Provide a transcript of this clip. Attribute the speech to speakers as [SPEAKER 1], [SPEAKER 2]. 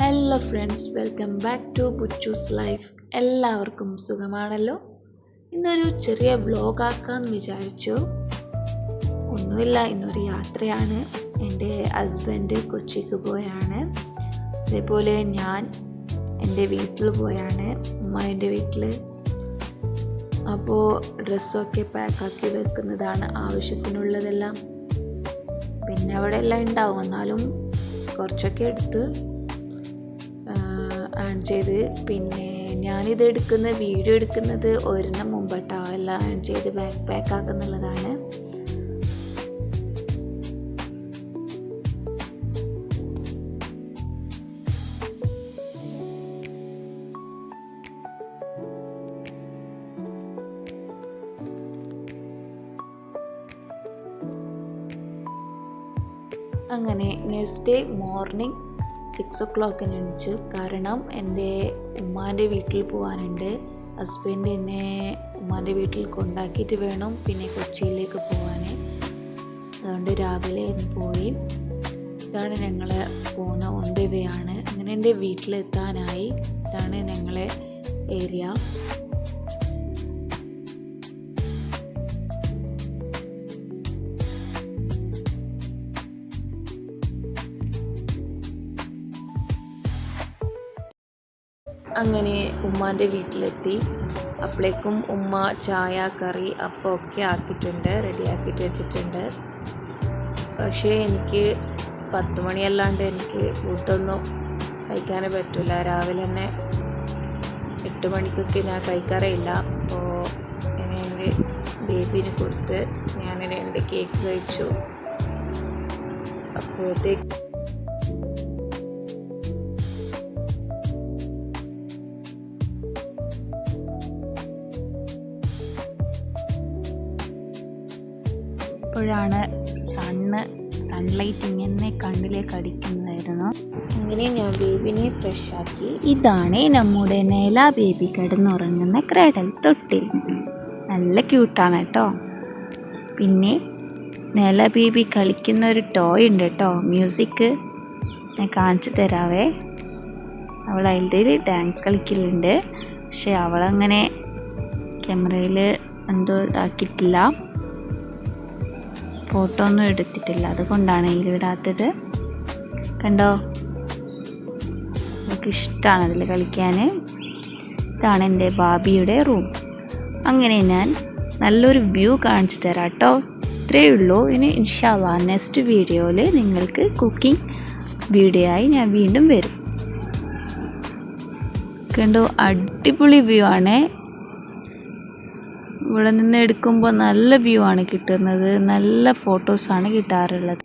[SPEAKER 1] Hello friends, welcome back to Puchus life. എല്ലാവർക്കും സുഖമാണല്ലോ. ഇന്നൊരു ചെറിയ വ്ലോഗ് ആക്കാമെന്ന് വിചാരിച്ചു. ഒന്നുമില്ല, ഇന്നൊരു യാത്രയാണ്. എൻ്റെ ഹസ്ബൻഡ് കൊച്ചിക്ക് പോയാണ്. അതേപോലെ ഞാൻ എൻ്റെ വീട്ടിൽ പോയാണ്, ഉമ്മാൻ്റെ വീട്ടിൽ. അപ്പോൾ ഡ്രസ്സൊക്കെ പാക്കാക്കി വെക്കുന്നതാണ്, ആവശ്യത്തിനുള്ളതെല്ലാം. പിന്നെ അവിടെ എല്ലാം ഉണ്ടാവും, എന്നാലും കുറച്ചൊക്കെ എടുത്ത് ആൺ ചെയ്ത്. പിന്നെ ഞാനിത് വീഡിയോ എടുക്കുന്നത് ഒരെണ്ണം മുമ്പിട്ടോ, എല്ലാം ആൺ ചെയ്ത് പാക്ക് ആക്കുന്നുള്ളതാണ്. അങ്ങനെ നെക്സ്റ്റ് ഡേ മോർണിംഗ് 6 o'clock എണീച്ചു. കാരണം എൻ്റെ ഉമ്മാൻ്റെ വീട്ടിൽ പോകാനുണ്ട്. ഹസ്ബൻഡ് എന്നെ ഉമ്മാൻ്റെ വീട്ടിൽ കൊണ്ടാക്കിയിട്ട് വേണം പിന്നെ കൊച്ചിയിലേക്ക് പോകാൻ. അതുകൊണ്ട് രാവിലെ പോയി. ഇതാണ് ഞങ്ങൾ പോകുന്ന ഓൺ ദ വേ ആണ്. അങ്ങനെ എൻ്റെ വീട്ടിലെത്താനായി. ഇതാണ് ഞങ്ങളെ ഏരിയ. അങ്ങനെ ഉമ്മാൻ്റെ വീട്ടിലെത്തി. അപ്പോഴേക്കും ഉമ്മ ചായ, കറി, അപ്പം ഒക്കെ ആക്കിയിട്ടുണ്ട്, റെഡിയാക്കിയിട്ട് വെച്ചിട്ടുണ്ട്. പക്ഷേ എനിക്ക് 10 മണിയല്ലാണ്ട് എനിക്ക് ഫുഡൊന്നും കഴിക്കാനേ പറ്റില്ല. രാവിലെ തന്നെ 8 മണിക്കൊക്കെ ഞാൻ കഴിക്കാറേയില്ല. അപ്പോൾ എൻ്റെ ബേബിന് കൊടുത്ത് ഞാൻ 2 കേക്ക് കഴിച്ചു. അപ്പോഴത്തേക്ക് അപ്പോഴാണ് സൺലൈറ്റ് ഇങ്ങനെ കണ്ണിലേക്ക് അടിക്കുന്നതായിരുന്നു. അങ്ങനെ ഞാൻ ബേബിനെ ഫ്രഷ് ആക്കി. ഇതാണ് നമ്മുടെ നെല ബേബി കിടന്നുറങ്ങുന്ന ക്രാഡൽ തൊട്ടിൽ. നല്ല ക്യൂട്ടാണ് കേട്ടോ. പിന്നെ നെല ബേബി കളിക്കുന്ന ഒരു ടോയ് ഉണ്ട് കേട്ടോ, മ്യൂസിക്. ഞാൻ കാണിച്ചു തരാവേ. അവൾ അതിൽ ഡാൻസ് കളിക്കലുണ്ട്. പക്ഷെ അവളങ്ങനെ ക്യാമറയിൽ എന്തോ ഇതാക്കിയിട്ടില്ല, ഫോട്ടോ ഒന്നും എടുത്തിട്ടില്ല. അതുകൊണ്ടാണ് ഇതിലിടാത്തത്. കണ്ടോ, നമുക്ക് ഇഷ്ടമാണ് അതിൽ കളിക്കാൻ. ഇതാണ് എൻ്റെ ബാബിയുടെ റൂം. അങ്ങനെ ഞാൻ നല്ലൊരു വ്യൂ കാണിച്ചു തരാം കേട്ടോ. ഇത്രയേ ഉള്ളൂ. ഇനി ഇൻഷാ അല്ലാഹ് നെക്സ്റ്റ് വീഡിയോയിൽ നിങ്ങൾക്ക് കുക്കിംഗ് വീഡിയോ ആയി ഞാൻ വീണ്ടും വരും. കണ്ടോ, അടിപൊളി വ്യൂ ആണ്. ഇവിടെ നിന്ന് എടുക്കുമ്പോൾ നല്ല വ്യൂ ആണ് കിട്ടുന്നത്. നല്ല ഫോട്ടോസാണ് കിട്ടാറുള്ളത്.